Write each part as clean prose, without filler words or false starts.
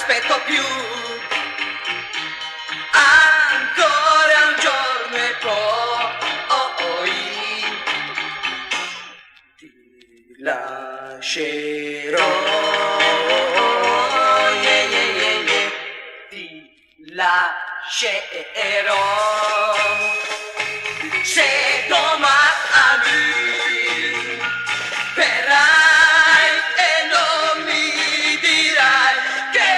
aspetto più. Ancora un giorno e poi ti lascerò. Ti lascerò. Se domani verrai e non mi dirai che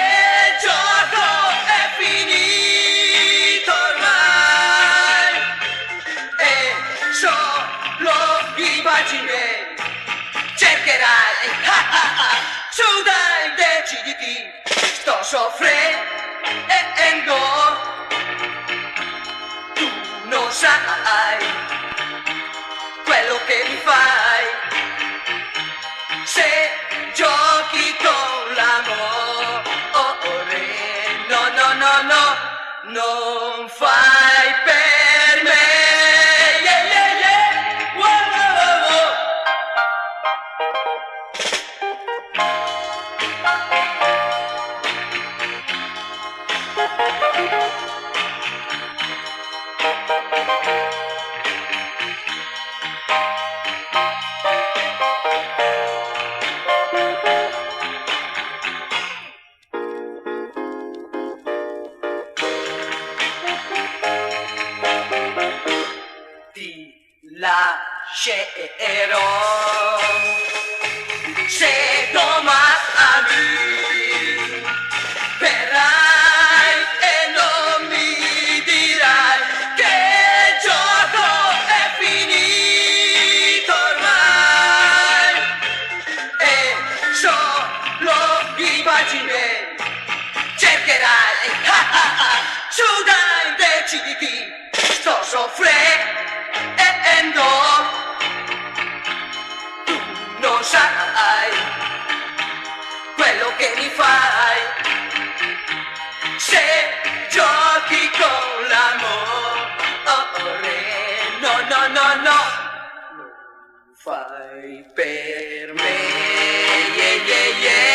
il gioco è finito ormai, e solo immagine cercherai, su dai, deciditi, sto soffrendo, tu non sai quello che mi fai, se giochi con l'amore, no, no, no, no, non fai per me, yeah, yeah, yeah, wow, wow, wow. Ti lascerò. Se domani verrai e non mi dirai che il gioco è finito ormai, e solo immagine cercherai, su dai, deciditi, sto soffrendo, tu non sai quello che mi fai, se giochi con l'amore, no, no, no, no, non fai per me, yeah, yeah, yeah.